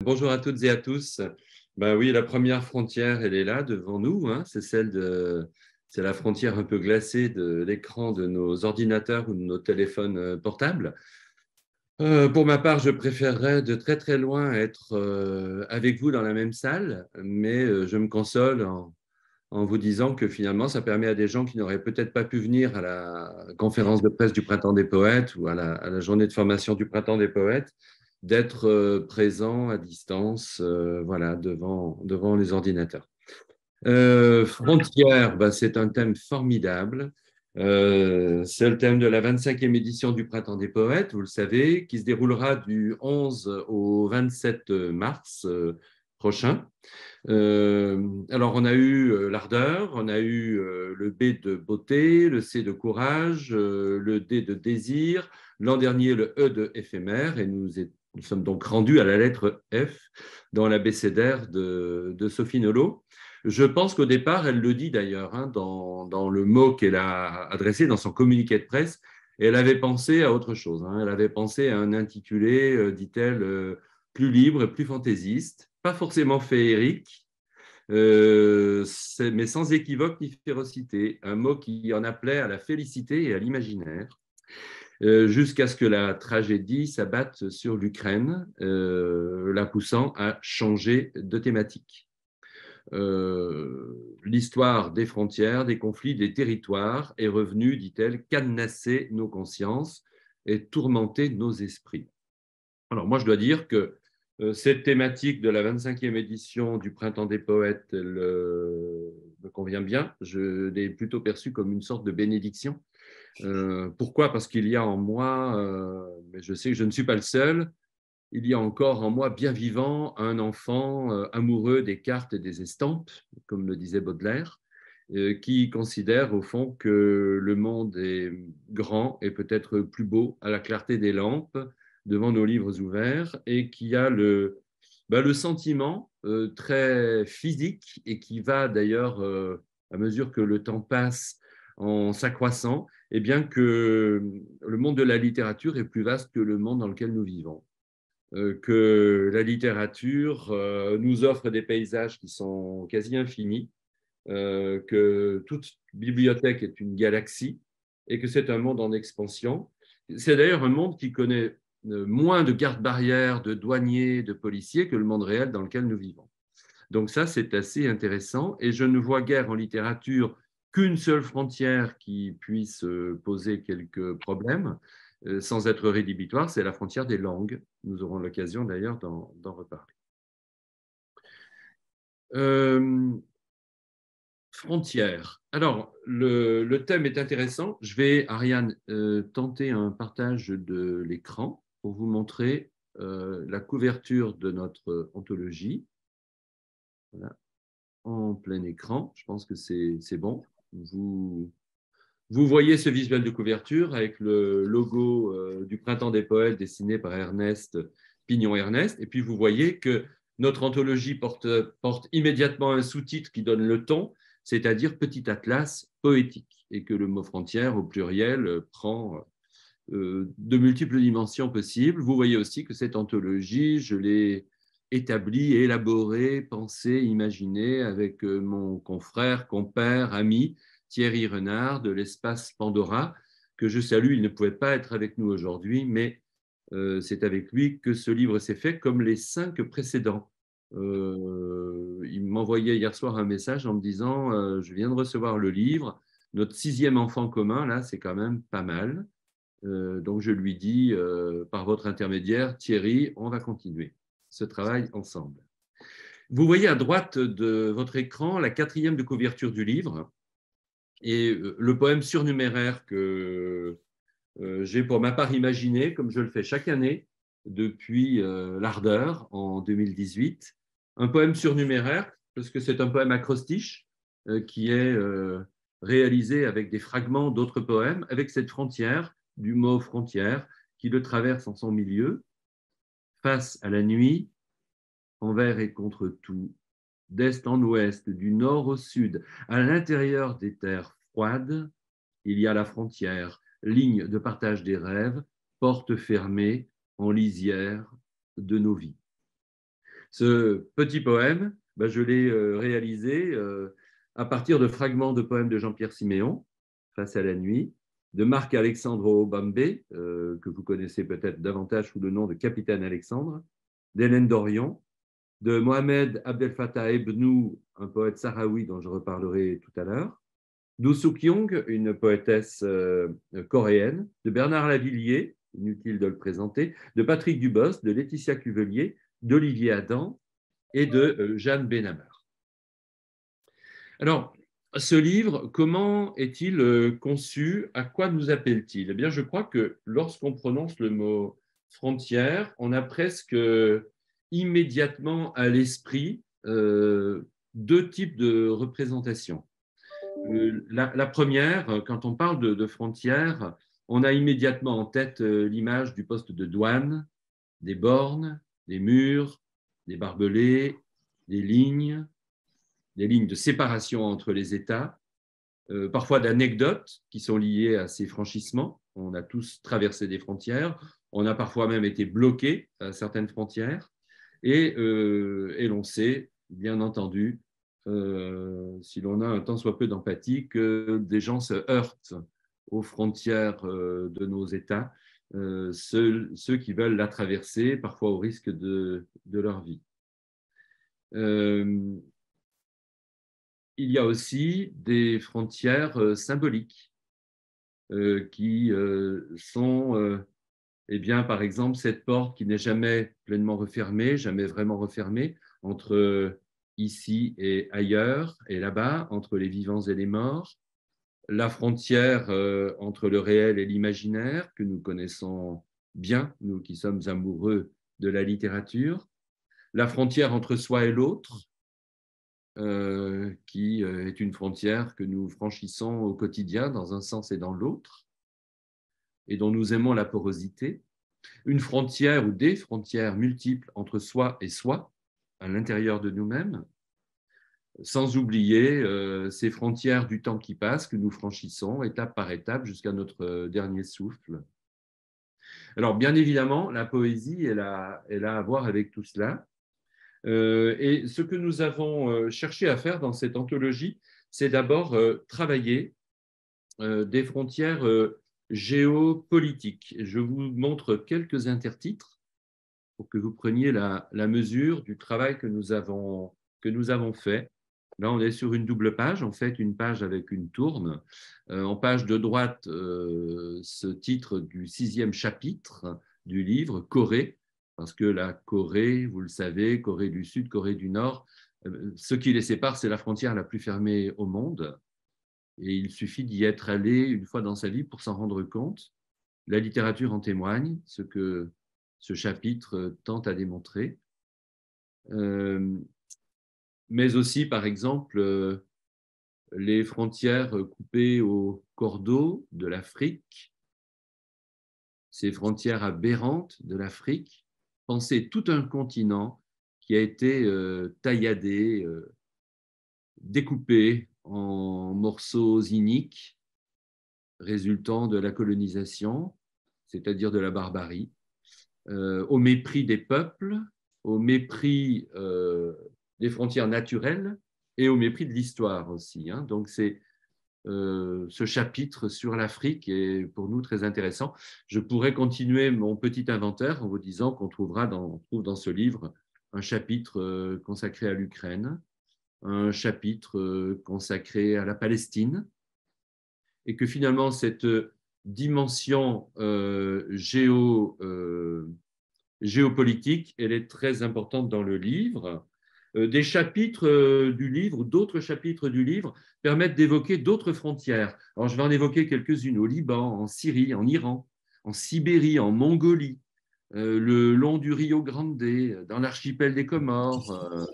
Bonjour à toutes et à tous. Ben oui, la première frontière, elle est là devant nous, hein. C'est la frontière un peu glacée de l'écran de nos ordinateurs ou de nos téléphones portables. Pour ma part, je préférerais de très très loin être avec vous dans la même salle, mais je me console en vous disant que finalement, ça permet à des gens qui n'auraient peut-être pas pu venir à la conférence de presse du Printemps des Poètes ou à la journée de formation du Printemps des Poètes d'être présents à distance, voilà, devant les ordinateurs. Frontières, bah, c'est un thème formidable. C'est le thème de la 25e édition du Printemps des Poètes, vous le savez, qui se déroulera du 11 au 27 mars prochain. Alors, on a eu l'ardeur, on a eu le B de beauté, le C de courage, le D de désir, l'an dernier le E de éphémère, et nous sommes donc rendus à la lettre F dans l'abécédaire de Sophie Nolot. Je pense qu'au départ, elle le dit d'ailleurs, hein, dans le mot qu'elle a adressé dans son communiqué de presse, elle avait pensé à autre chose, hein. Elle avait pensé à un intitulé, dit-elle, plus libre et plus fantaisiste, pas forcément féerique, mais sans équivoque ni férocité, un mot qui en appelait à la félicité et à l'imaginaire, jusqu'à ce que la tragédie s'abatte sur l'Ukraine, la poussant à changer de thématique. L'histoire des frontières, des conflits, des territoires est revenue, dit-elle, cadenasser nos consciences et tourmenter nos esprits. Alors moi, je dois dire que cette thématique de la 25e édition du Printemps des Poètes me convient bien. Je l'ai plutôt perçue comme une sorte de bénédiction. Pourquoi? Parce qu'il y a en moi, mais je sais que je ne suis pas le seul, il y a encore en moi bien vivant un enfant amoureux des cartes et des estampes, comme le disait Baudelaire, qui considère au fond que le monde est grand et peut-être plus beau à la clarté des lampes devant nos livres ouverts, et qui a le sentiment très physique et qui va d'ailleurs, à mesure que le temps passe, en s'accroissant, et bien que le monde de la littérature est plus vaste que le monde dans lequel nous vivons, que la littérature nous offre des paysages qui sont quasi infinis, que toute bibliothèque est une galaxie et que c'est un monde en expansion. C'est d'ailleurs un monde qui connaît moins de gardes-barrières, de douaniers, de policiers que le monde réel dans lequel nous vivons. Donc ça, c'est assez intéressant, et je ne vois guère en littérature qu'une seule frontière qui puisse poser quelques problèmes, sans être rédhibitoire, c'est la frontière des langues. Nous aurons l'occasion d'ailleurs d'en reparler. Euh, Frontières. Alors, le thème est intéressant. Je vais, Ariane, tenter un partage de l'écran pour vous montrer la couverture de notre anthologie. Voilà, en plein écran. Je pense que c'est bon. Vous voyez ce visuel de couverture avec le logo du Printemps des Poètes dessiné par Ernest Pignon-Ernest. Et puis vous voyez que notre anthologie porte immédiatement un sous-titre qui donne le ton, c'est-à-dire Petit Atlas poétique, et que le mot frontière au pluriel prend de multiples dimensions possibles. Vous voyez aussi que cette anthologie, je l'ai établie, élaborée, pensée, imaginée avec mon confrère, compère, ami, Thierry Renard de l'espace Pandora, que je salue. Il ne pouvait pas être avec nous aujourd'hui, mais c'est avec lui que ce livre s'est fait, comme les 5 précédents. Il m'envoyait hier soir un message en me disant je viens de recevoir le livre, notre 6e enfant commun, là, c'est quand même pas mal. Donc je lui dis, par votre intermédiaire, Thierry, on va continuer ce travail ensemble. Vous voyez à droite de votre écran la 4e de couverture du livre, et le poème surnuméraire que j'ai pour ma part imaginé, comme je le fais chaque année depuis l'Ardeur en 2018, un poème surnuméraire, parce que c'est un poème acrostiche qui est réalisé avec des fragments d'autres poèmes, avec cette frontière, du mot frontière, qui le traverse en son milieu, face à la nuit, envers et contre tout, d'est en ouest, du nord au sud, à l'intérieur des terres froides, il y a la frontière, ligne de partage des rêves, porte fermée en lisière de nos vies. Ce petit poème, ben, je l'ai réalisé à partir de fragments de poèmes de Jean-Pierre Siméon, Face à la nuit, de Marc-Alexandre Obambé, que vous connaissez peut-être davantage sous le nom de Capitaine Alexandre, d'Hélène Dorion, de Mohamed Abdel Fattah Ebnou, un poète sahraoui dont je reparlerai tout à l'heure, d'U Suk Young, une poétesse coréenne, de Bernard Lavillier, inutile de le présenter, de Patrick Dubos, de Laetitia Cuvelier, d'Olivier Adam et de Jeanne Benhammer. Alors, ce livre, comment est-il conçu? À quoi nous appelle-t-il? Eh bien, je crois que lorsqu'on prononce le mot frontière, on a presque immédiatement à l'esprit deux types de représentations. La première, quand on parle de frontières, on a immédiatement en tête l'image du poste de douane, des bornes, des murs, des barbelés, des lignes de séparation entre les États, parfois d'anecdotes qui sont liées à ces franchissements. On a tous traversé des frontières, on a parfois même été bloqués à certaines frontières, et l'on sait, bien entendu, si l'on a un tant soit peu d'empathie, que des gens se heurtent aux frontières de nos États, ceux qui veulent la traverser, parfois au risque de leur vie. Il y a aussi des frontières symboliques qui sont, eh bien, par exemple, cette porte qui n'est jamais pleinement refermée, jamais vraiment refermée, entre ici et ailleurs, et là-bas, entre les vivants et les morts, la frontière entre le réel et l'imaginaire, que nous connaissons bien, nous qui sommes amoureux de la littérature, la frontière entre soi et l'autre, qui est une frontière que nous franchissons au quotidien dans un sens et dans l'autre, et dont nous aimons la porosité, une frontière ou des frontières multiples entre soi et soi, à l'intérieur de nous-mêmes, sans oublier ces frontières du temps qui passe que nous franchissons étape par étape jusqu'à notre dernier souffle. Alors, bien évidemment, la poésie, elle a à voir avec tout cela. Et ce que nous avons cherché à faire dans cette anthologie, c'est d'abord travailler des frontières géopolitiques. Je vous montre quelques intertitres pour que vous preniez la mesure du travail que nous avons fait. Là, on est sur une double page, en fait, une page avec une tourne. En page de droite, ce titre du 6e chapitre du livre, Corée, parce que la Corée, vous le savez, Corée du Sud, Corée du Nord, ce qui les sépare, c'est la frontière la plus fermée au monde. Et il suffit d'y être allé une fois dans sa vie pour s'en rendre compte. La littérature en témoigne, ce que ce chapitre tente à démontrer. Mais aussi, par exemple, les frontières coupées au cordeau de l'Afrique, ces frontières aberrantes de l'Afrique. Pensez tout un continent qui a été tailladé, découpé en morceaux iniques résultant de la colonisation, c'est-à-dire de la barbarie, au mépris des peuples, au mépris des frontières naturelles et au mépris de l'histoire aussi. Hein. Donc, c'est ce chapitre sur l'Afrique est pour nous très intéressant. Je pourrais continuer mon petit inventaire en vous disant qu'on trouve dans ce livre un chapitre consacré à l'Ukraine, un chapitre consacré à la Palestine, et que finalement cette dimension géopolitique, elle est très importante dans le livre. Des chapitres du livre, d'autres chapitres du livre permettent d'évoquer d'autres frontières. Alors, je vais en évoquer quelques-unes au Liban, en Syrie, en Iran, en Sibérie, en Mongolie, le long du Rio Grande, dans l'archipel des Comores,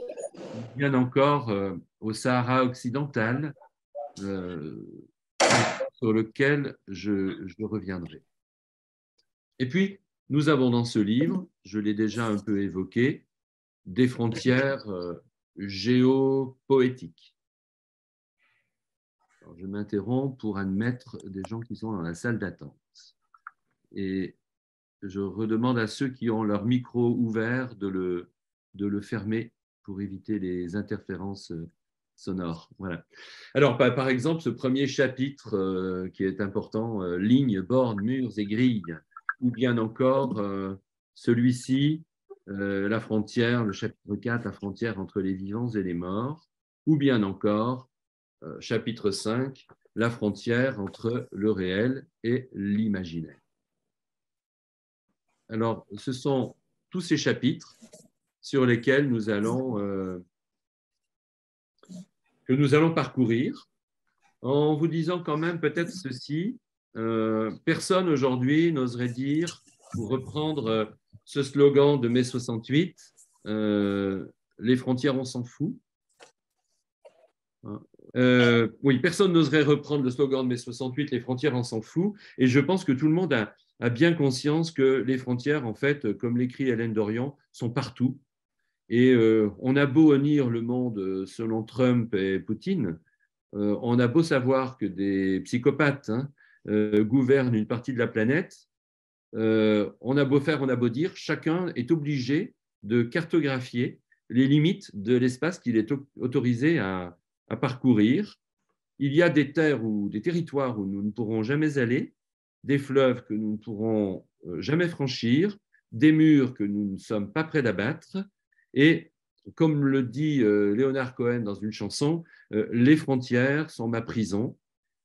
bien encore au Sahara occidental, sur lequel je reviendrai. Et puis, nous avons dans ce livre, je l'ai déjà un peu évoqué, des frontières géopoétiques. Alors, je m'interromps pour admettre des gens qui sont dans la salle d'attente. Et je redemande à ceux qui ont leur micro ouvert de de le fermer pour éviter les interférences sonores. Voilà. Alors, par exemple, ce premier chapitre qui est important, lignes, bornes, murs et grilles, ou bien encore celui-ci, la frontière, le chapitre 4, la frontière entre les vivants et les morts, ou bien encore chapitre 5, la frontière entre le réel et l'imaginaire. Alors, ce sont tous ces chapitres sur lesquels que nous allons parcourir, en vous disant quand même peut-être ceci. Personne aujourd'hui n'oserait dire, pour reprendre ce slogan de mai 68, les frontières, on s'en fout. Oui, personne n'oserait reprendre le slogan de mai 68, les frontières, on s'en fout. Et je pense que tout le monde a bien conscience que les frontières, en fait, comme l'écrit Hélène Dorian, sont partout. Et on a beau honnir le monde selon Trump et Poutine, on a beau savoir que des psychopathes gouvernent une partie de la planète, on a beau faire, on a beau dire, chacun est obligé de cartographier les limites de l'espace qu'il est autorisé à parcourir. Il y a des terres ou des territoires où nous ne pourrons jamais aller, des fleuves que nous ne pourrons jamais franchir, des murs que nous ne sommes pas prêts d'abattre. Et comme le dit Leonard Cohen dans une chanson, les frontières sont ma prison.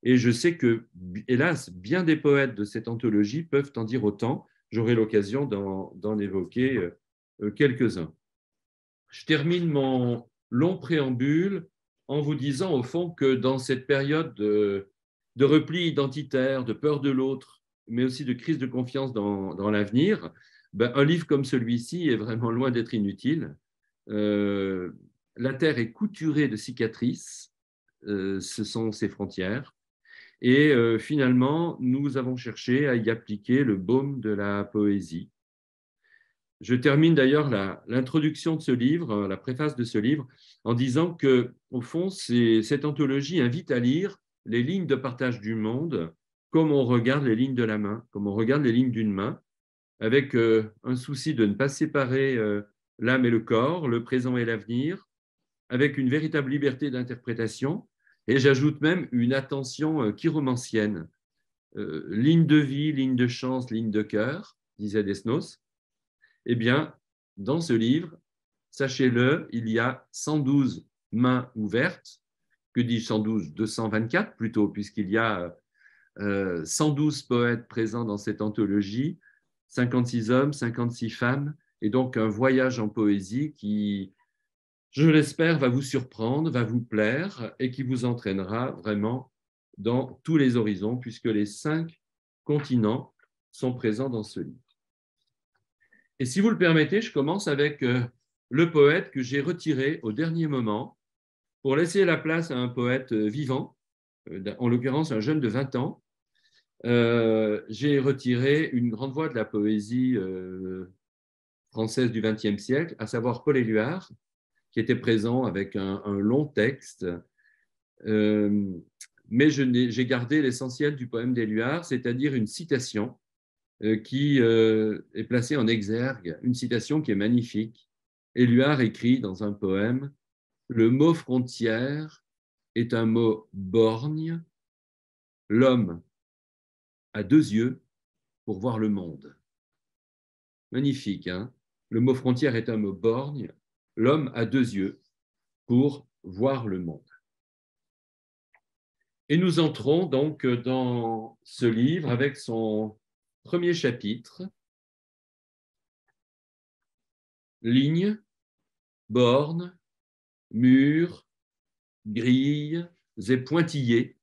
Et je sais que, hélas, bien des poètes de cette anthologie peuvent en dire autant. J'aurai l'occasion d'en évoquer quelques-uns. Je termine mon long préambule en vous disant au fond que dans cette période de repli identitaire, de peur de l'autre, mais aussi de crise de confiance dans l'avenir, ben, un livre comme celui-ci est vraiment loin d'être inutile. La Terre est couturée de cicatrices, ce sont ses frontières. Et finalement, nous avons cherché à y appliquer le baume de la poésie. Je termine d'ailleurs l'introduction de ce livre, la préface de ce livre, en disant que, au fond, cette anthologie invite à lire les lignes de partage du monde comme on regarde les lignes de la main, comme on regarde les lignes d'une main, avec un souci de ne pas séparer l'âme et le corps, le présent et l'avenir, avec une véritable liberté d'interprétation, et j'ajoute même une attention chiromancienne. Ligne de vie, ligne de chance, ligne de cœur, disait Desnos. Eh bien, dans ce livre, sachez-le, il y a 112 mains ouvertes. Que dis-je 112 224 plutôt, puisqu'il y a 112 poètes présents dans cette anthologie, 56 hommes, 56 femmes, et donc un voyage en poésie qui, je l'espère, va vous surprendre, va vous plaire et qui vous entraînera vraiment dans tous les horizons, puisque les 5 continents sont présents dans ce livre. Et si vous le permettez, je commence avec le poète que j'ai retiré au dernier moment pour laisser la place à un poète vivant, en l'occurrence un jeune de 20 ans. J'ai retiré une grande voix de la poésie française du XXe siècle, à savoir Paul Éluard, qui était présent avec un long texte. Mais j'ai gardé l'essentiel du poème d'Éluard, c'est-à-dire une citation qui est placée en exergue, une citation qui est magnifique. Éluard écrit dans un poème « Le mot frontière est un mot borgne. L'homme a 2 yeux pour voir le monde. » Magnifique, hein? Le mot frontière est un mot borgne. L'homme a 2 yeux pour voir le monde. Et nous entrons donc dans ce livre avec son premier chapitre, lignes, bornes, murs, grilles et pointillés.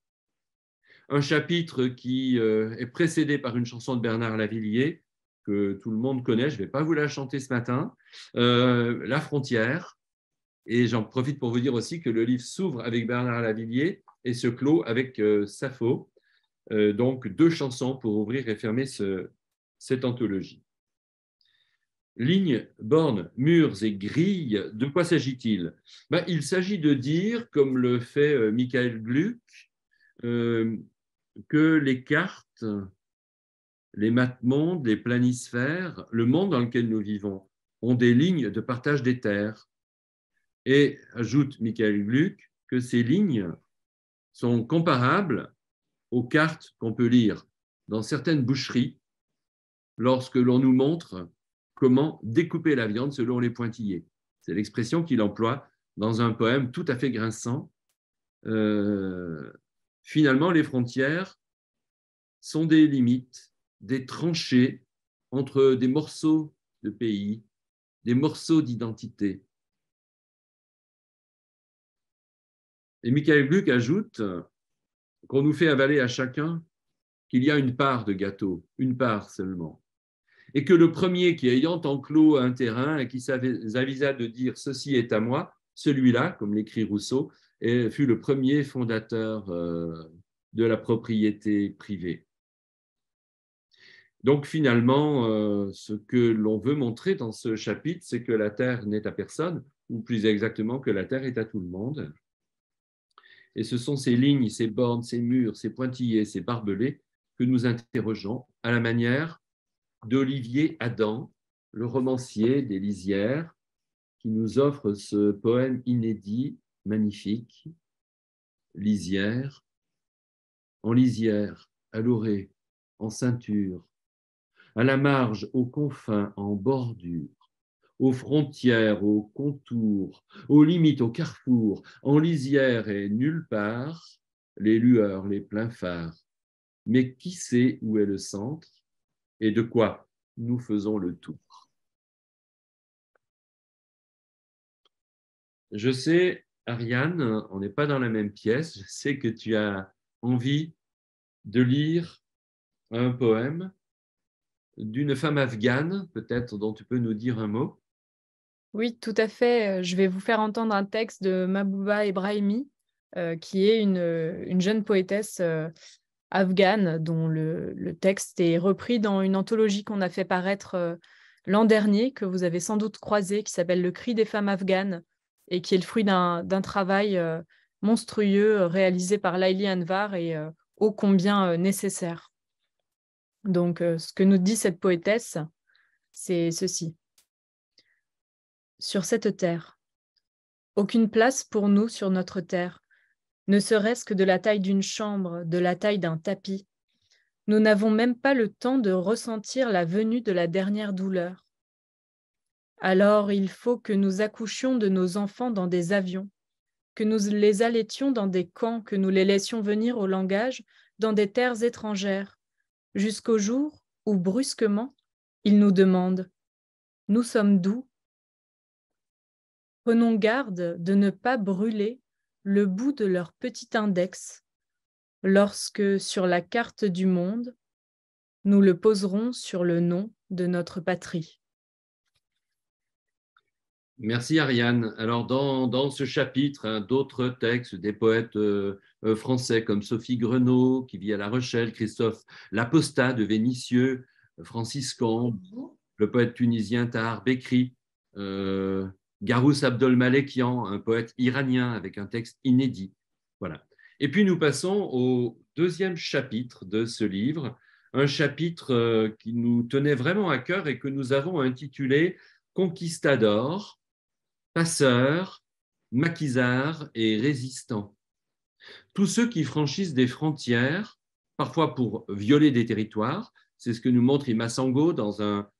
Un chapitre qui est précédé par une chanson de Bernard Lavilliers, que tout le monde connaît, je ne vais pas vous la chanter ce matin, La frontière. Et j'en profite pour vous dire aussi que le livre s'ouvre avec Bernard Lavilliers et se clôt avec Sappho. Donc 2 chansons pour ouvrir et fermer cette anthologie. Lignes, bornes, murs et grilles, de quoi s'agit-il? Il s'agit de dire, comme le fait Michael Gluck, que les cartes, les maps-mondes, les planisphères, le monde dans lequel nous vivons, ont des lignes de partage des terres. Et ajoute Michael Gluck que ces lignes sont comparables aux cartes qu'on peut lire dans certaines boucheries lorsque l'on nous montre comment découper la viande selon les pointillés. C'est l'expression qu'il emploie dans un poème tout à fait grinçant. Finalement, les frontières sont des limites, des tranchées entre des morceaux de pays, des morceaux d'identité. Et Michael Gluck ajoute qu'on nous fait avaler à chacun qu'il y a une part de gâteau, une part seulement. Et que le premier qui, ayant enclos un terrain et qui s'avisa de dire « ceci est à moi », celui-là, comme l'écrit Rousseau, fut le premier fondateur de la propriété privée. Donc finalement, ce que l'on veut montrer dans ce chapitre, c'est que la terre n'est à personne, ou plus exactement que la terre est à tout le monde. Et ce sont ces lignes, ces bornes, ces murs, ces pointillés, ces barbelés que nous interrogeons à la manière d'Olivier Adam, le romancier des Lisières, qui nous offre ce poème inédit, magnifique, Lisière, en lisière, à l'orée, en ceinture, à la marge, aux confins, en bordure, aux frontières, aux contours, aux limites, aux carrefours, en lisière et nulle part, les lueurs, les pleins phares. Mais qui sait où est le centre et de quoi nous faisons le tour? Je sais, Ariane, on n'est pas dans la même pièce, je sais que tu as envie de lire un poème d'une femme afghane, peut-être dont tu peux nous dire un mot. Oui, tout à fait. Je vais vous faire entendre un texte de Mahbouba Ebrahimi, qui est une jeune poétesse afghane, dont le texte est repris dans une anthologie qu'on a fait paraître l'an dernier, que vous avez sans doute croisé, qui s'appelle Le cri des femmes afghanes, et qui est le fruit d'un travail monstrueux réalisé par Laïli Anvar et ô combien nécessaire. Donc, ce que nous dit cette poétesse, c'est ceci. Sur cette terre, aucune place pour nous sur notre terre, ne serait-ce que de la taille d'une chambre, de la taille d'un tapis. Nous n'avons même pas le temps de ressentir la venue de la dernière douleur. Alors il faut que nous accouchions de nos enfants dans des avions, que nous les allaitions dans des camps, que nous les laissions venir au langage dans des terres étrangères, jusqu'au jour où, brusquement, ils nous demandent « Nous sommes d'où ?» Prenons garde de ne pas brûler le bout de leur petit index lorsque, sur la carte du monde, nous le poserons sur le nom de notre patrie. Merci Ariane. Alors dans ce chapitre, hein, d'autres textes des poètes français comme Sophie Grenaud, qui vit à La Rochelle, Christophe Lapostat de Vénissieux, Francis Combe, le poète tunisien Tahar Bekri, Garouss Abdolmalekian, un poète iranien avec un texte inédit. Voilà. Et puis nous passons au deuxième chapitre de ce livre, un chapitre qui nous tenait vraiment à cœur et que nous avons intitulé Conquistador, passeurs, maquisards et résistants. Tous ceux qui franchissent des frontières, parfois pour violer des territoires, c'est ce que nous montre Imasango dans un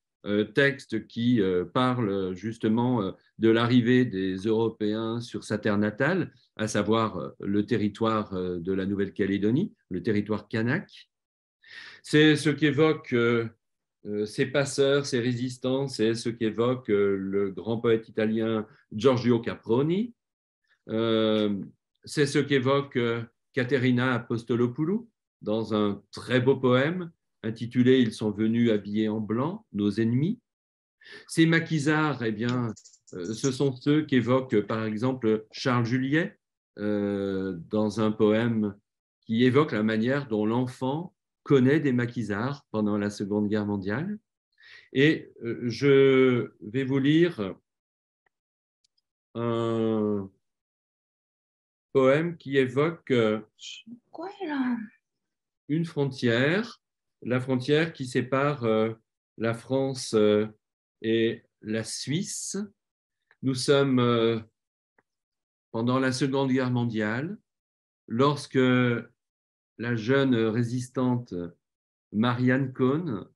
texte qui parle justement de l'arrivée des Européens sur sa terre natale, à savoir le territoire de la Nouvelle-Calédonie, le territoire kanak. C'est ce qu'évoque ces passeurs, ces résistants, c'est ce qu'évoque le grand poète italien Giorgio Caproni. C'est ce qu'évoque Caterina Apostolopoulou dans un très beau poème intitulé « Ils sont venus habillés en blanc, nos ennemis ». Ces maquisards, eh bien, ce sont ceux qu'évoque par exemple Charles Juliet dans un poème qui évoque la manière dont l'enfant connaît des maquisards pendant la Seconde Guerre mondiale. Et je vais vous lire un poème qui évoque une frontière, la frontière qui sépare la France et la Suisse. Nous sommes pendant la Seconde Guerre mondiale, lorsque la jeune résistante Marianne Cohn,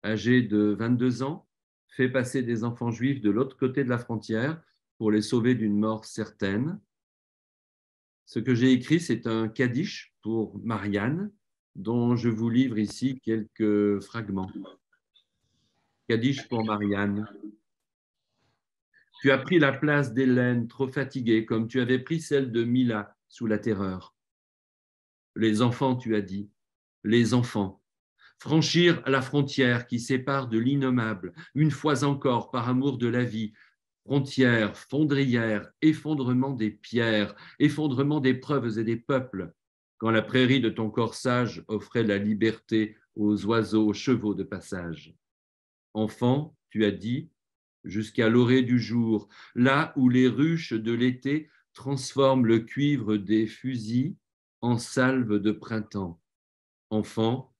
âgée de 22 ans, fait passer des enfants juifs de l'autre côté de la frontière pour les sauver d'une mort certaine. Ce que j'ai écrit, c'est un kaddish pour Marianne, dont je vous livre ici quelques fragments. Kaddish pour Marianne. Tu as pris la place d'Hélène, trop fatiguée, comme tu avais pris celle de Mila sous la terreur. Les enfants, tu as dit, les enfants. Franchir la frontière qui sépare de l'innommable, une fois encore par amour de la vie, frontière, fondrière, effondrement des pierres, effondrement des preuves et des peuples, quand la prairie de ton corsage offrait la liberté aux oiseaux, aux chevaux de passage. Enfant, tu as dit, jusqu'à l'orée du jour, là où les ruches de l'été transforment le cuivre des fusils en salve de printemps. Enfant,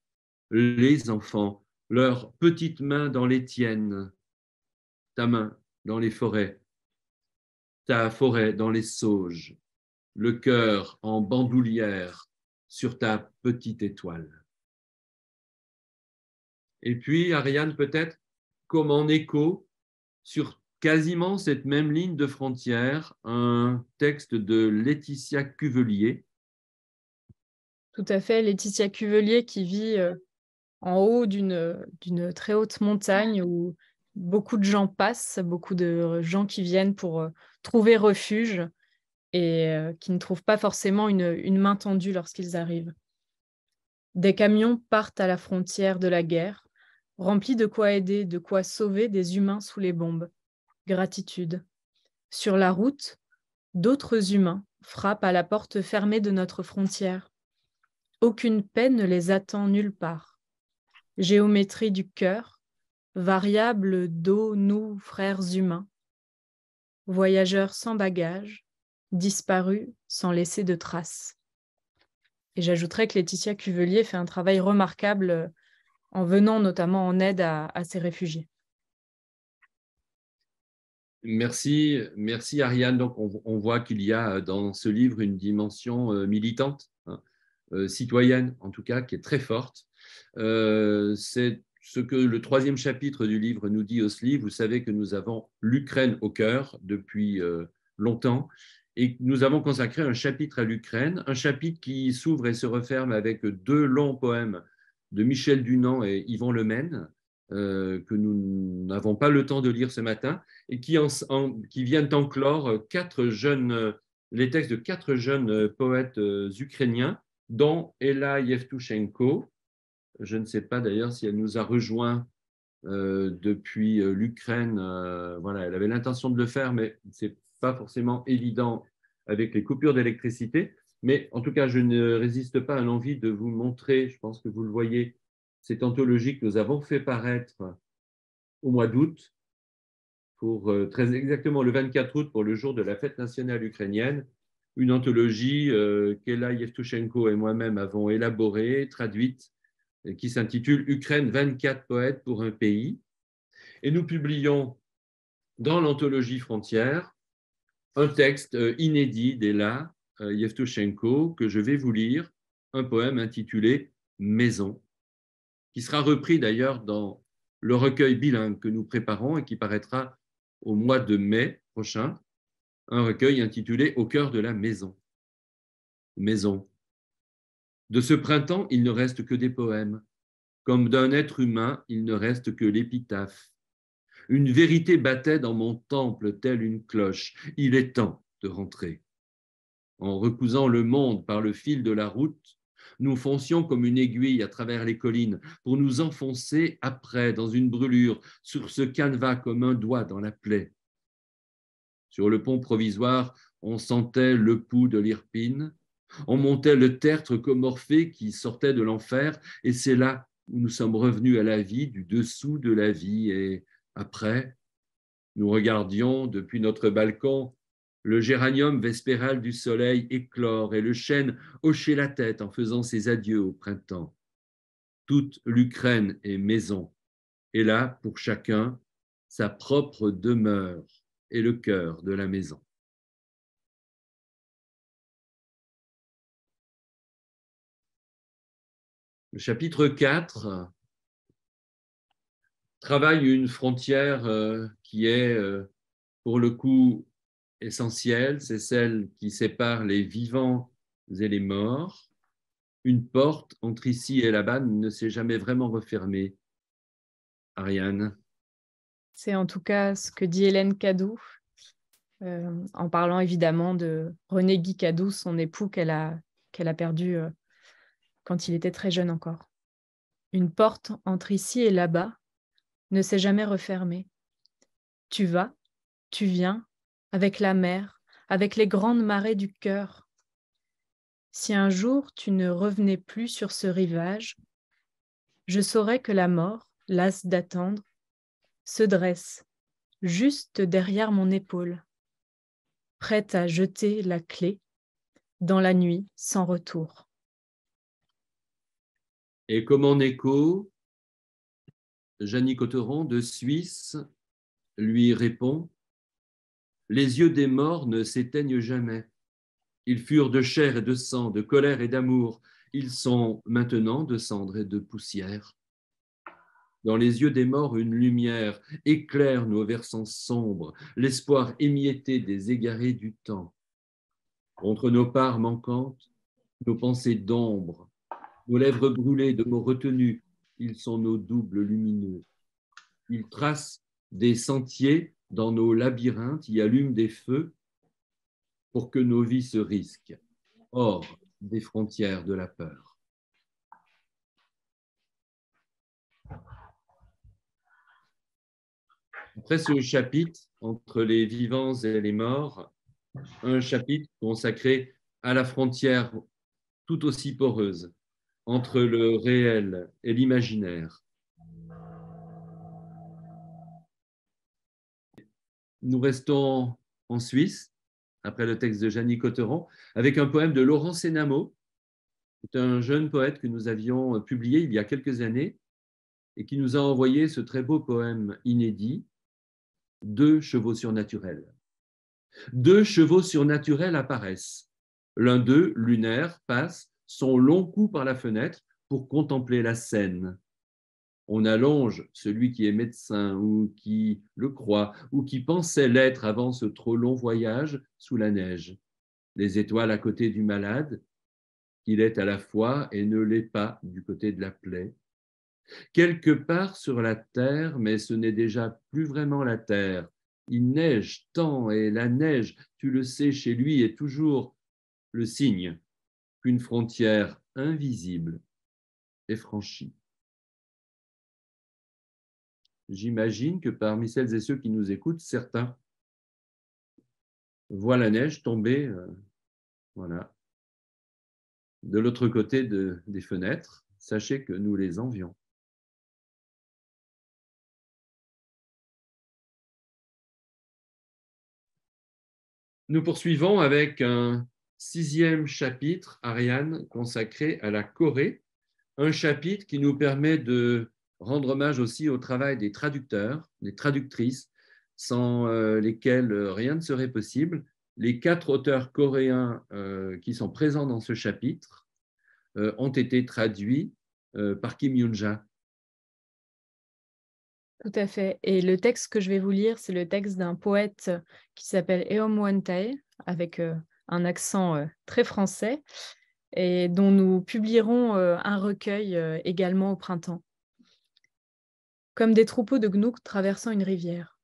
les enfants, leurs petites mains dans les tiennes, ta main dans les forêts, ta forêt dans les sauges, le cœur en bandoulière sur ta petite étoile. Et puis, Ariane, peut-être comme en écho, sur quasiment cette même ligne de frontière, un texte de Laetitia Cuvelier. Tout à fait, Laetitia Cuvelier qui vit en haut d'une très haute montagne où beaucoup de gens passent, beaucoup de gens qui viennent pour trouver refuge et qui ne trouvent pas forcément une main tendue lorsqu'ils arrivent. Des camions partent à la frontière de la guerre, remplis de quoi aider, de quoi sauver des humains sous les bombes. Gratitude. Sur la route, d'autres humains frappent à la porte fermée de notre frontière. Aucune paix ne les attend nulle part. Géométrie du cœur, variable d'eau, nous, frères humains. Voyageurs sans bagages, disparus sans laisser de traces. Et j'ajouterais que Laetitia Cuvelier fait un travail remarquable en venant notamment en aide à ces réfugiés. Merci, merci Ariane. Donc on voit qu'il y a dans ce livre une dimension militante, hein, citoyenne en tout cas, qui est très forte. C'est ce que le troisième chapitre du livre nous dit aussi. Vous savez que nous avons l'Ukraine au cœur depuis longtemps et nous avons consacré un chapitre à l'Ukraine, un chapitre qui s'ouvre et se referme avec deux longs poèmes de Michel Dunant et Yvon Lemaine, que nous n'avons pas le temps de lire ce matin et qui viennent enclore les textes de quatre jeunes poètes ukrainiens, dont Ella Yevtushenko. Je ne sais pas d'ailleurs si elle nous a rejoints depuis l'Ukraine. Voilà, elle avait l'intention de le faire, mais ce n'est pas forcément évident avec les coupures d'électricité. Mais en tout cas, je ne résiste pas à l'envie de vous montrer, je pense que vous le voyez, cette anthologie que nous avons fait paraître au mois d'août, pour très exactement le 24 août, pour le jour de la fête nationale ukrainienne, une anthologie qu'Ella Yevtushenko et moi-même avons élaborée, traduite, qui s'intitule Ukraine, 24 poètes pour un pays. Et nous publions dans l'anthologie Frontières un texte inédit d'Ella Yevtushenko que je vais vous lire, un poème intitulé Maison, qui sera repris d'ailleurs dans le recueil bilingue que nous préparons et qui paraîtra au mois de mai prochain, un recueil intitulé Au cœur de la maison. Maison. De ce printemps, il ne reste que des poèmes. Comme d'un être humain, il ne reste que l'épitaphe. Une vérité battait dans mon temple telle une cloche. Il est temps de rentrer. En recousant le monde par le fil de la route, nous foncions comme une aiguille à travers les collines pour nous enfoncer après dans une brûlure sur ce canevas comme un doigt dans la plaie. Sur le pont provisoire, on sentait le pouls de l'Irpine, on montait le tertre comme Orphée qui sortait de l'enfer, et c'est là où nous sommes revenus à la vie, du dessous de la vie, et après, nous regardions depuis notre balcon le géranium vespéral du soleil éclore et le chêne hocher la tête en faisant ses adieux au printemps. Toute l'Ukraine est maison, et là, pour chacun, sa propre demeure est le cœur de la maison. Le chapitre 4 travaille une frontière qui est, pour le coup, essentielle. C'est celle qui sépare les vivants et les morts. Une porte entre ici et là-bas ne s'est jamais vraiment refermée. Ariane. C'est en tout cas ce que dit Hélène Cadou, en parlant évidemment de René Guy Cadou, son époux qu'elle a perdu quand il était très jeune encore. Une porte entre ici et là-bas ne s'est jamais refermée. Tu vas, tu viens, avec la mer, avec les grandes marées du cœur. Si un jour tu ne revenais plus sur ce rivage, je saurais que la mort, lasse d'attendre, se dresse, juste derrière mon épaule, prête à jeter la clé dans la nuit sans retour. Et comme en écho, Jeannie Cotteron de Suisse lui répond « Les yeux des morts ne s'éteignent jamais. Ils furent de chair et de sang, de colère et d'amour. Ils sont maintenant de cendres et de poussière. Dans les yeux des morts, une lumière éclaire nos versants sombres, l'espoir émietté des égarés du temps. Contre nos parts manquantes, nos pensées d'ombre, nos lèvres brûlées de mots retenus, ils sont nos doubles lumineux. Ils tracent des sentiers dans nos labyrinthes, y allument des feux pour que nos vies se risquent, hors des frontières de la peur. Après ce chapitre, entre les vivants et les morts, un chapitre consacré à la frontière tout aussi poreuse entre le réel et l'imaginaire. Nous restons en Suisse, après le texte de Jeannie Cotteron, avec un poème de Laurent Sénamo. C'est un jeune poète que nous avions publié il y a quelques années et qui nous a envoyé ce très beau poème inédit, « Deux chevaux surnaturels ». Deux chevaux surnaturels apparaissent. L'un d'eux, lunaire, passe son long cou par la fenêtre pour contempler la scène. On allonge celui qui est médecin ou qui le croit ou qui pensait l'être avant ce trop long voyage sous la neige. Les étoiles à côté du malade, qu'il est à la fois et ne l'est pas du côté de la plaie. Quelque part sur la terre, mais ce n'est déjà plus vraiment la terre. Il neige tant et la neige, tu le sais, chez lui est toujours le signe qu'une frontière invisible est franchie. J'imagine que parmi celles et ceux qui nous écoutent, certains voient la neige tomber voilà, de l'autre côté des fenêtres. Sachez que nous les envions. Nous poursuivons avec un 6e chapitre, Ariane, consacré à la Corée, un chapitre qui nous permet de rendre hommage aussi au travail des traducteurs, des traductrices, sans lesquels rien ne serait possible. Les 4 auteurs coréens qui sont présents dans ce chapitre ont été traduits par Kim Yoon-ja. Tout à fait. Et le texte que je vais vous lire, c'est le texte d'un poète qui s'appelle Eom Won-tae, avec un accent très français, et dont nous publierons un recueil également au printemps. Comme des troupeaux de gnouks traversant une rivière.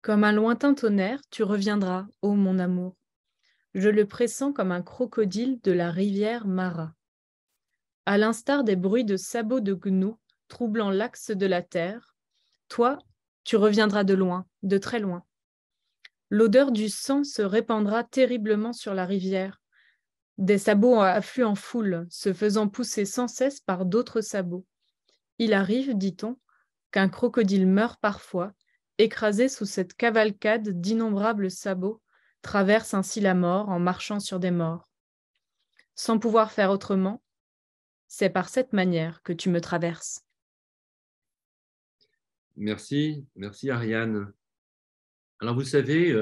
Comme un lointain tonnerre, tu reviendras, ô mon amour. Je le pressens comme un crocodile de la rivière Mara. À l'instar des bruits de sabots de gnous troublant l'axe de la terre, toi, tu reviendras de loin, de très loin. L'odeur du sang se répandra terriblement sur la rivière. Des sabots affluent en foule, se faisant pousser sans cesse par d'autres sabots. Il arrive, dit-on, qu'un crocodile meurt parfois, écrasé sous cette cavalcade d'innombrables sabots, traverse ainsi la mort en marchant sur des morts. Sans pouvoir faire autrement, c'est par cette manière que tu me traverses. Merci Ariane. Alors vous savez,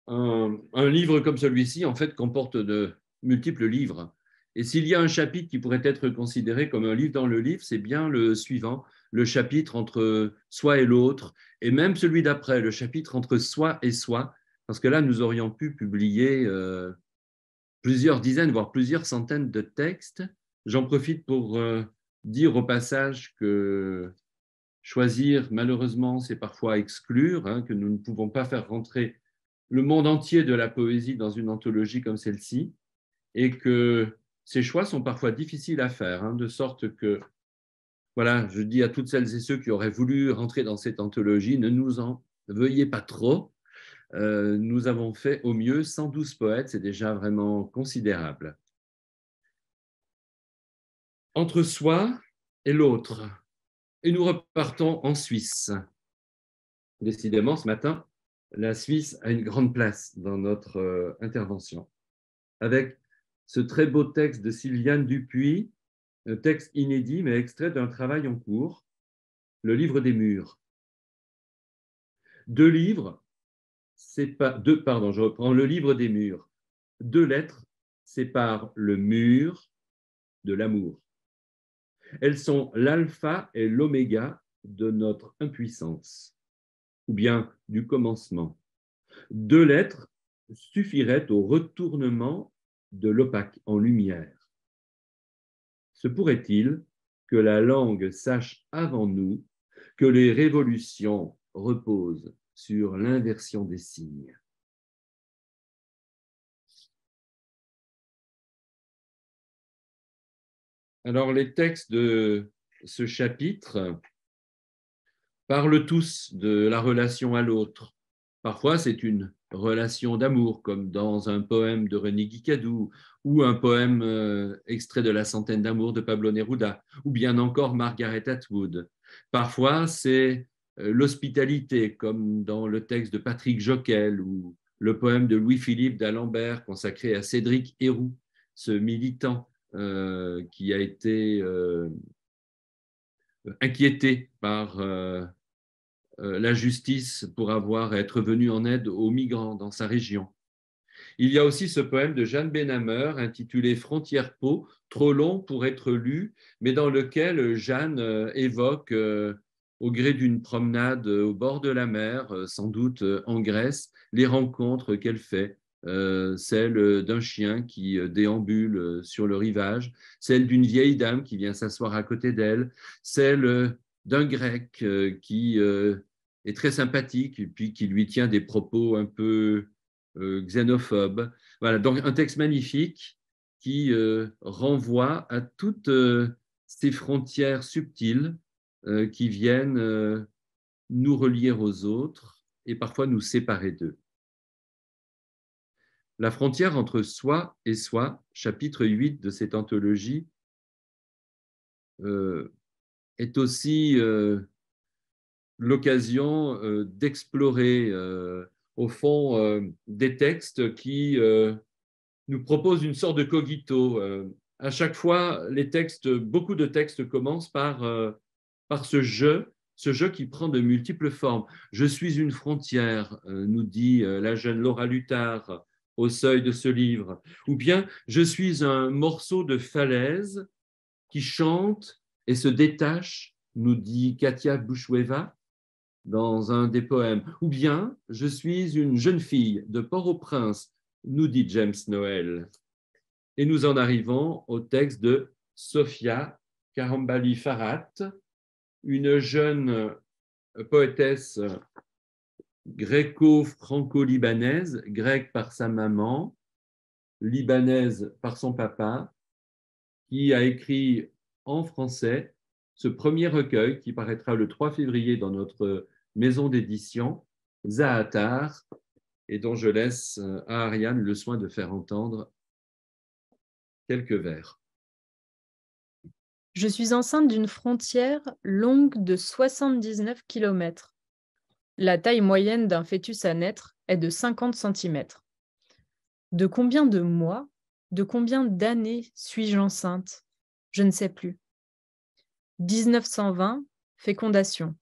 un livre comme celui-ci, en fait, comporte de multiples livres. Et s'il y a un chapitre qui pourrait être considéré comme un livre dans le livre, c'est bien le suivant, le chapitre entre soi et l'autre, et même celui d'après, le chapitre entre soi et soi, parce que là, nous aurions pu publier plusieurs dizaines, voire plusieurs centaines de textes. J'en profite pour dire au passage que choisir, malheureusement, c'est parfois exclure, hein, que nous ne pouvons pas faire rentrer le monde entier de la poésie dans une anthologie comme celle-ci, et que ces choix sont parfois difficiles à faire, hein, de sorte que, voilà, je dis à toutes celles et ceux qui auraient voulu rentrer dans cette anthologie, ne nous en veuillez pas trop. Nous avons fait au mieux 112 poètes, c'est déjà vraiment considérable. Entre soi et l'autre, et nous repartons en Suisse. Décidément, ce matin, la Suisse a une grande place dans notre intervention, avec ce très beau texte de Sylviane Dupuis, un texte inédit, mais extrait d'un travail en cours, le livre des murs. Deux livres, je reprends, le livre des murs. Deux lettres séparent le mur de l'amour. Elles sont l'alpha et l'oméga de notre impuissance, ou bien du commencement. Deux lettres suffiraient au retournement de l'opaque en lumière. Se pourrait-il que la langue sache avant nous que les révolutions reposent sur l'inversion des signes? Alors, les textes de ce chapitre parlent tous de la relation à l'autre. Parfois, c'est une relation d'amour, comme dans un poème de René Guicadou ou un poème extrait de La Centaine d'amour de Pablo Neruda, ou bien encore Margaret Atwood. Parfois, c'est l'hospitalité, comme dans le texte de Patrick Joquel ou le poème de Louis-Philippe d'Alembert consacré à Cédric Héroux, ce militant qui a été inquiété par la justice pour être venu en aide aux migrants dans sa région. Il y a aussi ce poème de Jeanne Benhammer intitulé Frontière Pau, trop long pour être lu, mais dans lequel Jeanne évoque, au gré d'une promenade au bord de la mer, sans doute en Grèce, les rencontres qu'elle fait. Celle d'un chien qui déambule sur le rivage, celle d'une vieille dame qui vient s'asseoir à côté d'elle, celle d'un grec qui est très sympathique et puis qui lui tient des propos un peu xénophobes. Voilà, donc un texte magnifique qui renvoie à toutes ces frontières subtiles qui viennent nous relier aux autres et parfois nous séparer d'eux. La frontière entre soi et soi, chapitre 8 de cette anthologie, est aussi l'occasion d'explorer au fond des textes qui nous proposent une sorte de cogito. À chaque fois, beaucoup de textes commencent par ce jeu qui prend de multiples formes. Je suis une frontière, nous dit la jeune Laura Luthard au seuil de ce livre. Ou bien, je suis un morceau de falaise qui chante et se détache, nous dit Katia Bouchoueva dans un des poèmes. Ou bien, je suis une jeune fille de Port-au-Prince, nous dit James Noël. Et nous en arrivons au texte de Sofia Karambali Farhat, une jeune poétesse gréco-franco-libanaise, grecque par sa maman, libanaise par son papa, qui a écrit en français ce premier recueil qui paraîtra le 3 février dans notre maison d'édition, Zaatar, et dont je laisse à Ariane le soin de faire entendre quelques vers. Je suis enceinte d'une frontière longue de 79 km. La taille moyenne d'un fœtus à naître est de 50 cm. De combien de mois, de combien d'années suis-je enceinte? Je ne sais plus. 1920, fécondation.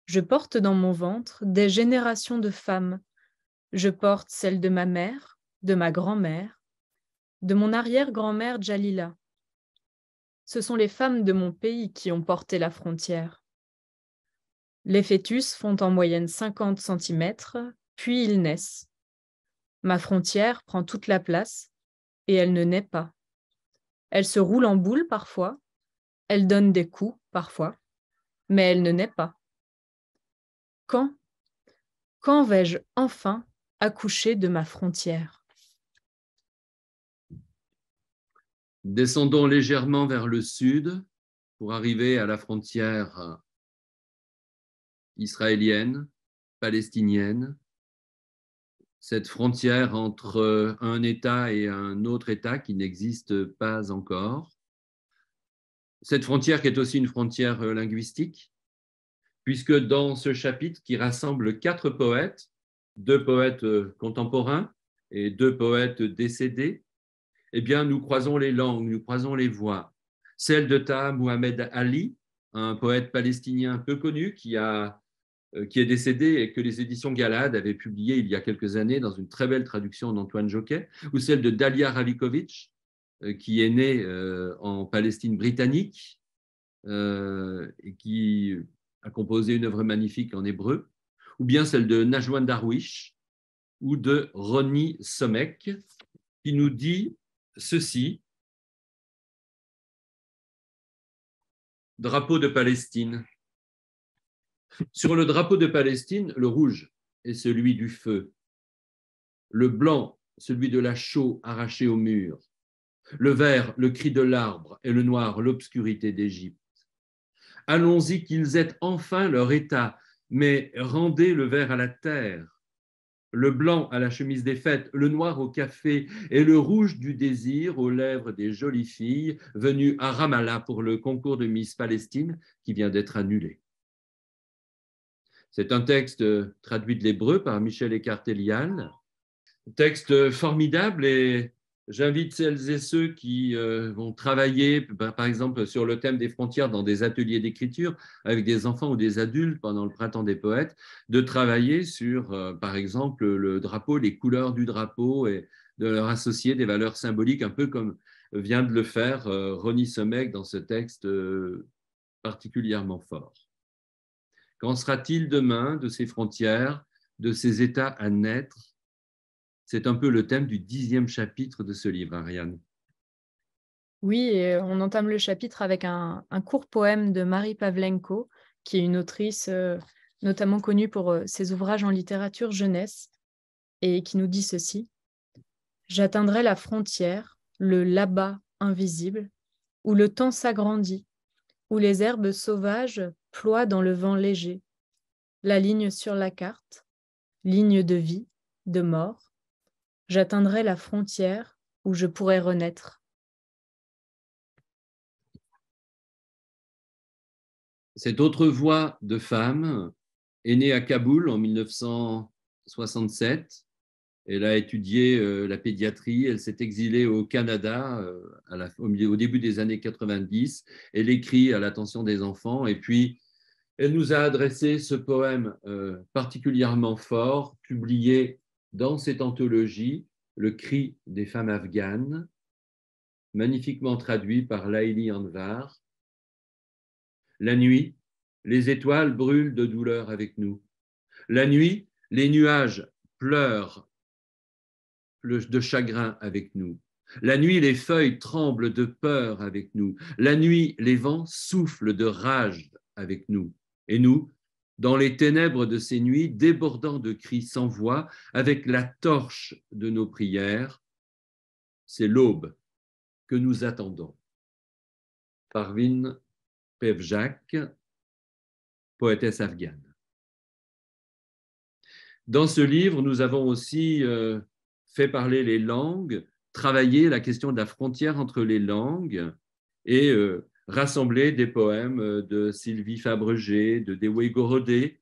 Je porte dans mon ventre des générations de femmes. Je porte celles de ma mère, de ma grand-mère, de mon arrière-grand-mère Jalila. Ce sont les femmes de mon pays qui ont porté la frontière. Les fœtus font en moyenne 50 cm, puis ils naissent. Ma frontière prend toute la place et elle ne naît pas. Elle se roule en boule parfois, elle donne des coups parfois, mais elle ne naît pas. Quand vais-je enfin accoucher de ma frontière? Descendons légèrement vers le sud pour arriver à la frontière israélienne, palestinienne, cette frontière entre un État et un autre État qui n'existe pas encore. Cette frontière qui est aussi une frontière linguistique, puisque dans ce chapitre qui rassemble 4 poètes, 2 poètes contemporains et 2 poètes décédés, eh bien, nous croisons les langues, nous croisons les voix. Celle de Taha Mohamed Ali, un poète palestinien peu connu qui est décédé et que les éditions Galad avaient publié il y a quelques années dans une très belle traduction d'Antoine Joquet, ou celle de Dalia Ravikovic, qui est née en Palestine britannique et qui a composé une œuvre magnifique en hébreu, ou bien celle de Najwan Darwish ou de Roni Somek, qui nous dit ceci: drapeau de Palestine. Sur le drapeau de Palestine, le rouge est celui du feu, le blanc, celui de la chaux arrachée au mur, le vert, le cri de l'arbre, et le noir, l'obscurité d'Égypte. Allons-y qu'ils aient enfin leur état, mais rendez le vert à la terre, le blanc à la chemise des fêtes, le noir au café et le rouge du désir aux lèvres des jolies filles venues à Ramallah pour le concours de Miss Palestine qui vient d'être annulé. C'est un texte traduit de l'hébreu par Michel Eckart-Elian, texte formidable, et j'invite celles et ceux qui vont travailler, par exemple, sur le thème des frontières dans des ateliers d'écriture avec des enfants ou des adultes pendant le Printemps des poètes, de travailler sur, par exemple, le drapeau, les couleurs du drapeau et de leur associer des valeurs symboliques, un peu comme vient de le faire Roni Somek dans ce texte particulièrement fort. Qu'en sera-t-il demain de ces frontières, de ces États à naître? C'est un peu le thème du 10e chapitre de ce livre, Ariane. Oui, et on entame le chapitre avec un court poème de Marie Pavlenko, qui est une autrice notamment connue pour ses ouvrages en littérature jeunesse, et qui nous dit ceci: « J'atteindrai la frontière, le là-bas invisible, où le temps s'agrandit, où les herbes sauvages ploient dans le vent léger, la ligne sur la carte, ligne de vie, de mort. J'atteindrai la frontière où je pourrai renaître. » Cette autre voix de femme est née à Kaboul en 1967. Elle a étudié la pédiatrie, elle s'est exilée au Canada au début des années 90. Elle écrit à l'attention des enfants et puis elle nous a adressé ce poème particulièrement fort, publié dans cette anthologie, Le cri des femmes afghanes, magnifiquement traduit par Laïli Anvar. La nuit, les étoiles brûlent de douleur avec nous. La nuit, les nuages pleurent de chagrin avec nous. La nuit, les feuilles tremblent de peur avec nous. La nuit, les vents soufflent de rage avec nous. Et nous, dans les ténèbres de ces nuits, débordant de cris sans voix, avec la torche de nos prières, c'est l'aube que nous attendons. Parvin Pevjak, poétesse afghane. Dans ce livre, nous avons aussi fait parler les langues, travailler la question de la frontière entre les langues et rassembler des poèmes de Sylvie Fabre-Gé, de Dewey Gorodé,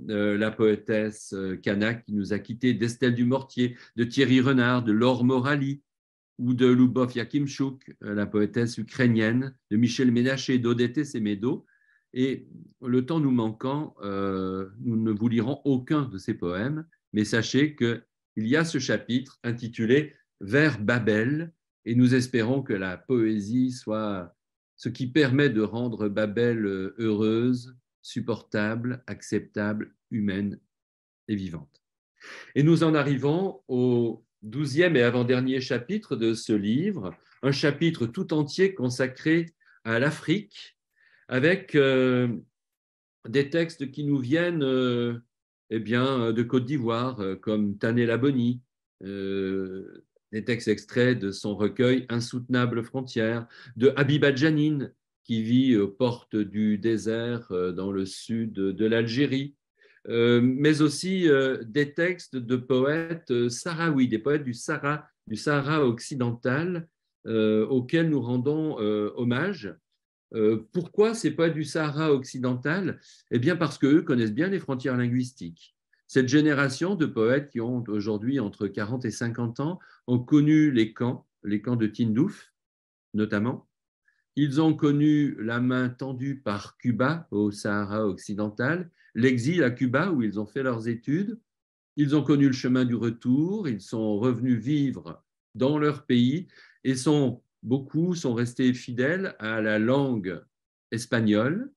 la poétesse kanak qui nous a quittés, d'Estelle Dumortier, de Thierry Renard, de Laure Morali, ou de Lubov Yakimchuk, la poétesse ukrainienne, de Michel Ménaché, d'Odete Semedo. Et le temps nous manquant, nous ne vous lirons aucun de ces poèmes, mais sachez qu'il y a ce chapitre intitulé « Vers Babel » et nous espérons que la poésie soit ce qui permet de rendre Babel heureuse, supportable, acceptable, humaine et vivante. Et nous en arrivons au 12e et avant-dernier chapitre de ce livre, un chapitre tout entier consacré à l'Afrique, avec des textes qui nous viennent eh bien, de Côte d'Ivoire, comme Tané Laboni, des textes extraits de son recueil Insoutenable frontière, de Habiba Djanine, qui vit aux portes du désert dans le sud de l'Algérie, mais aussi des textes de poètes sahraouis, des poètes du Sahara occidental, auxquels nous rendons hommage. Pourquoi ces poètes du Sahara occidental? Eh bien parce qu'eux connaissent bien les frontières linguistiques. Cette génération de poètes qui ont aujourd'hui entre 40 et 50 ans ont connu les camps de Tindouf notamment. Ils ont connu la main tendue par Cuba au Sahara occidental, l'exil à Cuba où ils ont fait leurs études. Ils ont connu le chemin du retour, ils sont revenus vivre dans leur pays et beaucoup sont restés fidèles à la langue espagnole.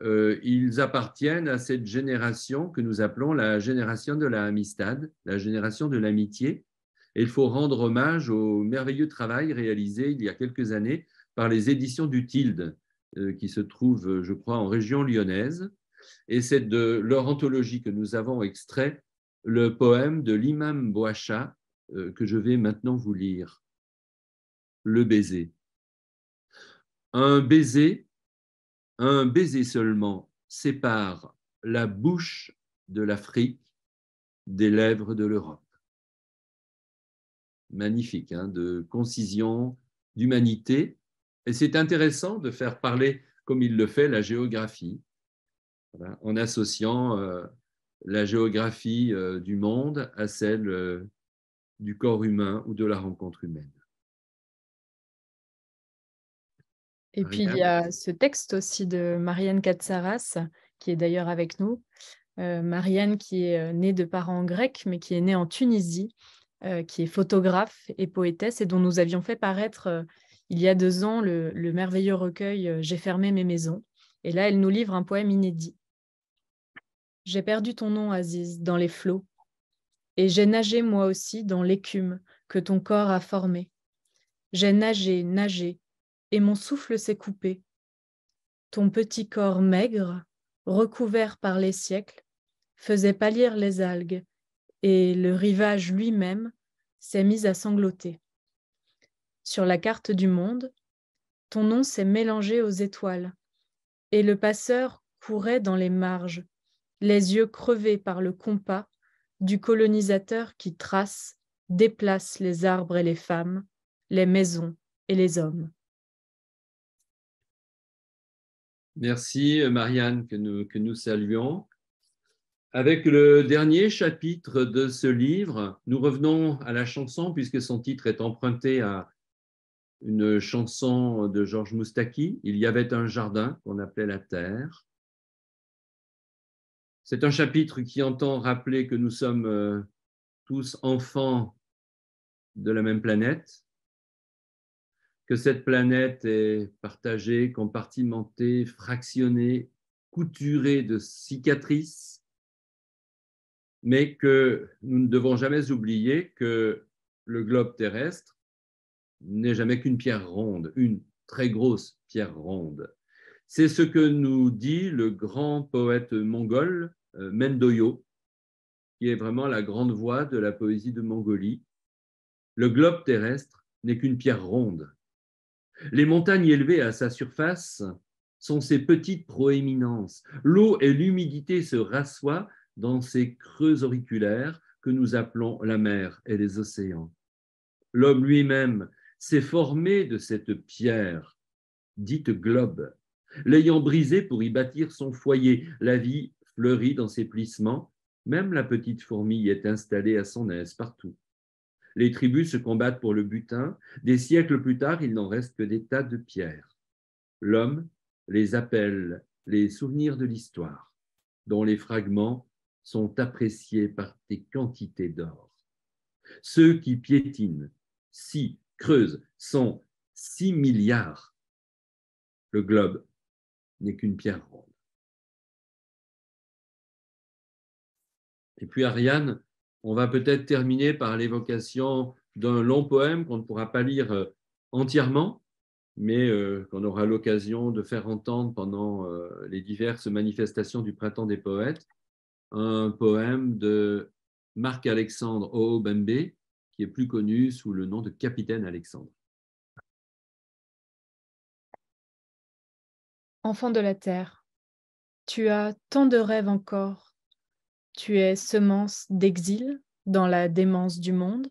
Ils appartiennent à cette génération que nous appelons la génération de la amistad, la génération de l'amitié. Et il faut rendre hommage au merveilleux travail réalisé il y a quelques années par les éditions du Tilde, qui se trouvent, je crois, en région lyonnaise. Et c'est de leur anthologie que nous avons extrait le poème de l'imam Bouacha, que je vais maintenant vous lire. Le baiser. Un baiser seulement sépare la bouche de l'Afrique des lèvres de l'Europe. Magnifique, hein, de concision, d'humanité. Et c'est intéressant de faire parler, comme il le fait, la géographie, voilà, en associant la géographie du monde à celle du corps humain ou de la rencontre humaine. Et puis, il y a ce texte aussi de Marianne Katsaras, qui est d'ailleurs avec nous. Marianne, qui est née de parents grecs, mais qui est née en Tunisie, qui est photographe et poétesse, et dont nous avions fait paraître il y a 2 ans le merveilleux recueil J'ai fermé mes maisons. Et là, elle nous livre un poème inédit. J'ai perdu ton nom, Aziz, dans les flots, et j'ai nagé moi aussi dans l'écume que ton corps a formée. J'ai nagé, nagé, et mon souffle s'est coupé. Ton petit corps maigre, recouvert par les siècles, faisait pâlir les algues, et le rivage lui-même s'est mis à sangloter. Sur la carte du monde, ton nom s'est mélangé aux étoiles, et le passeur courait dans les marges, les yeux crevés par le compas du colonisateur qui trace, déplace les arbres et les femmes, les maisons et les hommes. Merci Marianne, que nous saluons. Avec le dernier chapitre de ce livre, nous revenons à la chanson puisque son titre est emprunté à une chanson de Georges Moustaki. Il y avait un jardin qu'on appelait la terre. C'est un chapitre qui entend rappeler que nous sommes tous enfants de la même planète, que cette planète est partagée, compartimentée, fractionnée, couturée de cicatrices, mais que nous ne devons jamais oublier que le globe terrestre n'est jamais qu'une pierre ronde, une très grosse pierre ronde. C'est ce que nous dit le grand poète mongol Mendoyo, qui est vraiment la grande voix de la poésie de Mongolie. Le globe terrestre n'est qu'une pierre ronde. Les montagnes élevées à sa surface sont ses petites proéminences. L'eau et l'humidité se rassoient dans ces creux auriculaires que nous appelons la mer et les océans. L'homme lui-même s'est formé de cette pierre, dite globe. L'ayant brisée pour y bâtir son foyer, la vie fleurit dans ses plissements. Même la petite fourmi est installée à son aise partout. Les tribus se combattent pour le butin. Des siècles plus tard, il n'en reste que des tas de pierres. L'homme les appelle les souvenirs de l'histoire, dont les fragments sont appréciés par des quantités d'or. Ceux qui piétinent, creusent, sont 6 milliards. Le globe n'est qu'une pierre ronde. Et puis Ariane, on va peut-être terminer par l'évocation d'un long poème qu'on ne pourra pas lire entièrement, mais qu'on aura l'occasion de faire entendre pendant les diverses manifestations du Printemps des Poètes, un poème de Marc-Alexandre Oobembe, qui est plus connu sous le nom de Capitaine Alexandre. Enfant de la terre, tu as tant de rêves encore. Tu es semence d'exil dans la démence du monde.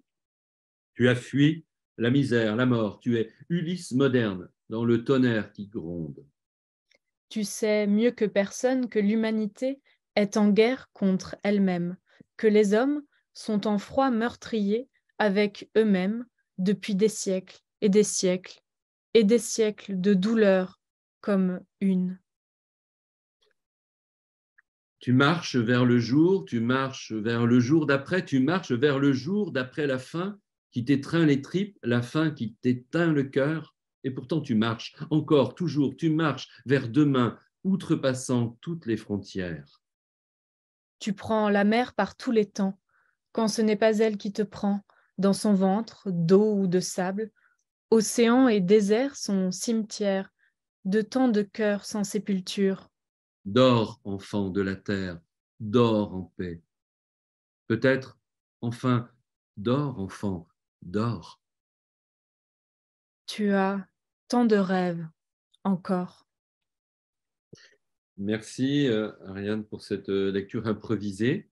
Tu as fui la misère, la mort. Tu es Ulysse moderne dans le tonnerre qui gronde. Tu sais mieux que personne que l'humanité est en guerre contre elle-même, que les hommes sont en froid meurtrier avec eux-mêmes depuis des siècles et des siècles et des siècles de douleur comme une. Tu marches vers le jour, tu marches vers le jour d'après, tu marches vers le jour d'après la faim qui t'étreint les tripes, la faim qui t'éteint le cœur, et pourtant tu marches encore, toujours, tu marches vers demain, outrepassant toutes les frontières. Tu prends la mer par tous les temps, quand ce n'est pas elle qui te prend, dans son ventre, d'eau ou de sable. Océan et désert sont cimetières, de tant de cœurs sans sépulture. Dors, enfant de la terre, dors en paix. Peut-être, enfin, dors, enfant, dors. Tu as tant de rêves encore. Merci, Ariane, pour cette lecture improvisée.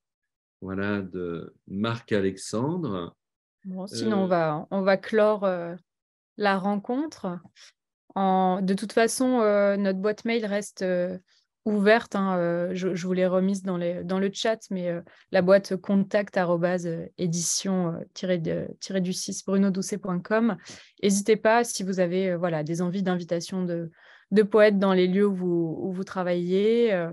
Voilà, de Marc-Alexandre. Bon, sinon, on va clore la rencontre. De toute façon, notre boîte mail reste ouverte. Hein, je vous l'ai remise dans le chat, mais la boîte contact@édition-du6brunodoucet.com. N'hésitez pas si vous avez voilà, des envies d'invitation de poètes dans les lieux où vous travaillez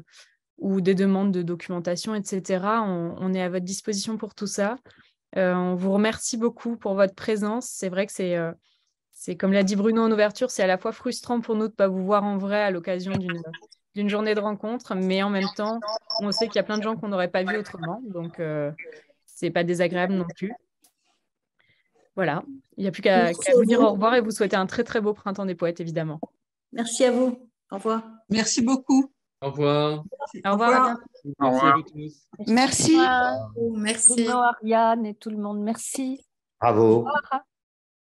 ou des demandes de documentation, etc. On est à votre disposition pour tout ça. On vous remercie beaucoup pour votre présence. C'est vrai que c'est comme l'a dit Bruno en ouverture, c'est à la fois frustrant pour nous de ne pas vous voir en vrai à l'occasion d'une journée de rencontre, mais en même temps, on sait qu'il y a plein de gens qu'on n'aurait pas vus autrement, donc c'est pas désagréable non plus. Voilà, il n'y a plus qu'à vous dire au revoir et vous souhaiter un très très beau printemps des poètes, évidemment. Merci à vous. Au revoir. Merci beaucoup. Au revoir. Au revoir. Merci à vous tous. Merci. Merci. Bruno, Ariane et tout le monde, merci. Bravo. Au revoir.